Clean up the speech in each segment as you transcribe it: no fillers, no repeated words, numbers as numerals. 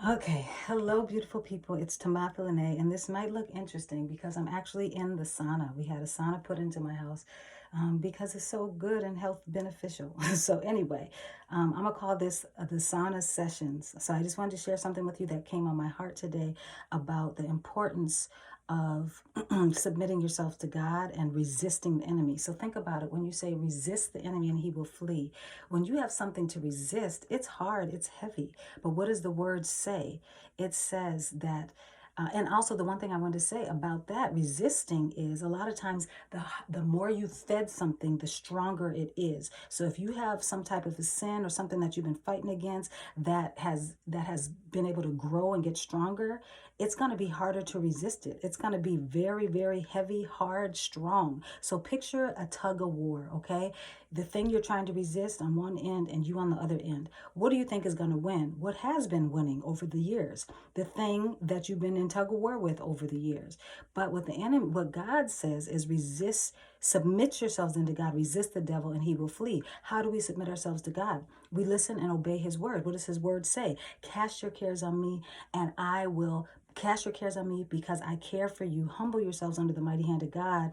Okay, hello, beautiful people. It's Timotha, Lanae, and this might look interesting because I'm actually in the sauna. We had a sauna put into my house because it's so good and health beneficial. So anyway, I'm gonna call this the sauna sessions. So I just wanted to share something with you that came on my heart today about the importance of submitting yourself to God and resisting the enemy. So think about it. When you say resist the enemy and he will flee, when you have something to resist, it's hard, it's heavy. But what does the word say? It says that and also the one thing I wanted to say about that resisting is a lot of times the more you fed something, the stronger it is. So if you have some type of a sin or something that you've been fighting against that has been able to grow and get stronger, it's going to be harder to resist it. It's going to be very, very heavy, hard, strong. So picture a tug of war, okay? The thing you're trying to resist on one end and you on the other end. What do you think is going to win? What has been winning over the years? The thing that you've been in tug of war with over the years. But what the enemy, what God says is resist, submit yourselves unto God, resist the devil and he will flee. How do we submit ourselves to God? We listen and obey his word. What does his word say? Cast your cares on me and I will cast your cares on me because I care for you. Humble yourselves under the mighty hand of God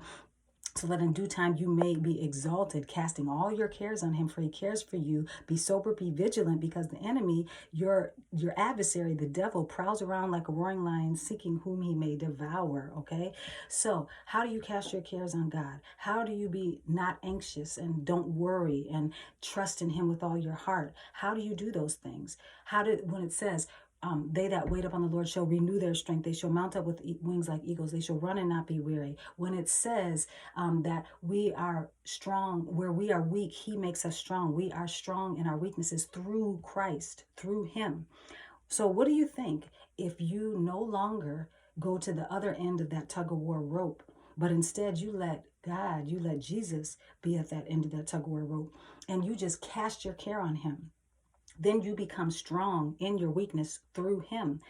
so that in due time you may be exalted, casting all your cares on him, for he cares for you. Be sober, be vigilant, because the enemy, your adversary, the devil, prowls around like a roaring lion, seeking whom he may devour. Okay, so how do you cast your cares on God? How do you be not anxious and don't worry and trust in him with all your heart? How do you do those things? When it says they that wait upon the Lord shall renew their strength. They shall mount up with wings like eagles. They shall run and not be weary. When it says that we are strong, where we are weak, he makes us strong. We are strong in our weaknesses through Christ, through him. So what do you think if you no longer go to the other end of that tug of war rope, but instead you let God, you let Jesus be at that end of that tug of war rope, and you just cast your care on him? Then you become strong in your weakness through him.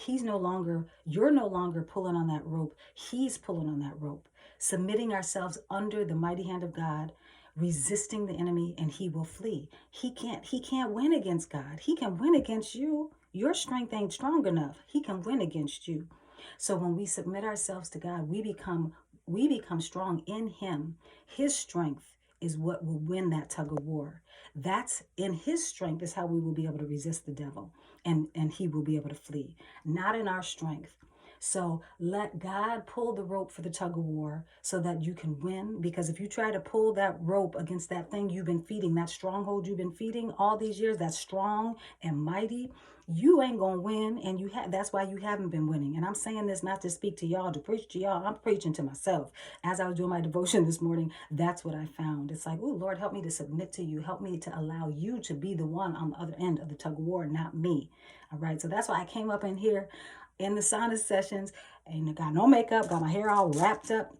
You're no longer pulling on that rope. He's pulling on that rope. Submitting ourselves under the mighty hand of God, resisting the enemy, and he will flee. He can't win against God. He can win against you. Your strength ain't strong enough. He can win against you. So when we submit ourselves to God, we become strong in him. His strength is what will win that tug of war. That's in his strength is how we will be able to resist the devil and he will be able to flee, not in our strength. So let God pull the rope for the tug of war so that you can win. Because if you try to pull that rope against that thing you've been feeding, that stronghold you've been feeding all these years, that's strong and mighty, you ain't gonna win. And that's why you haven't been winning. And I'm saying this not to speak to y'all, to preach to y'all. I'm preaching to myself. As I was doing my devotion this morning, that's what I found. It's like, oh Lord, help me to submit to you. Help me to allow you to be the one on the other end of the tug of war, not me. All right. So that's why I came up in here in the sauna sessions and got no makeup, got my hair all wrapped up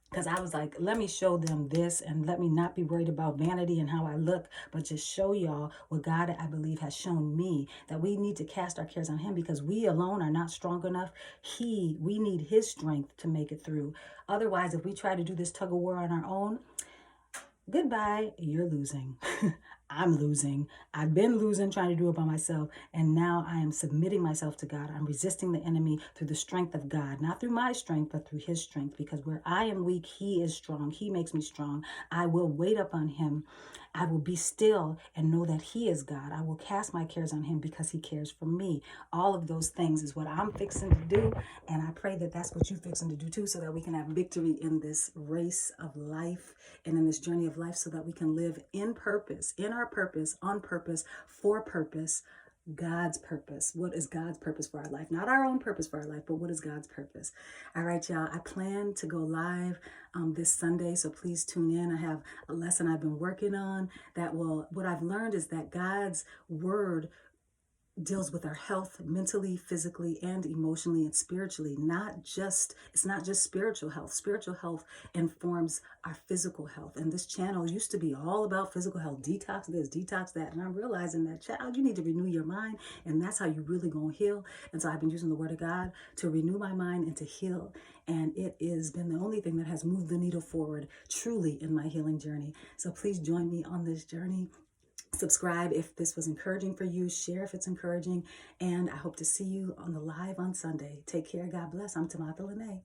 because I was like, let me show them this and let me not be worried about vanity and how I look, but just show y'all what God, I believe, has shown me, that we need to cast our cares on him because we alone are not strong enough. We need his strength to make it through. Otherwise, if we try to do this tug of war on our own, goodbye, you're losing. I'm losing. I've been losing trying to do it by myself. And now I am submitting myself to God. I'm resisting the enemy through the strength of God, not through my strength, but through his strength. Because where I am weak, he is strong. He makes me strong. I will wait upon him. I will be still and know that he is God. I will cast my cares on him because he cares for me. All of those things is what I'm fixing to do. And I pray that that's what you're fixing to do too, so that we can have victory in this race of life and in this journey of life, so that we can live in purpose, in our purpose, on purpose, for purpose, God's purpose. What is God's purpose for our life? Not our own purpose for our life, but what is God's purpose? All right, y'all. I plan to go live this Sunday, so please tune in. I have a lesson I've been working on what I've learned is that God's word deals with our health mentally, physically, and emotionally and spiritually. It's not just spiritual health. Spiritual health informs our physical health. And this channel used to be all about physical health. Detox this, detox that. And I'm realizing that, child, you need to renew your mind. And that's how you really gonna heal. And so I've been using the word of God to renew my mind and to heal. And it has been the only thing that has moved the needle forward truly in my healing journey. So please join me on this journey Subscribe if this was encouraging for you. Share if it's encouraging. And I hope to see you on the live on Sunday. Take care. God bless. I'm Timotha Lanae.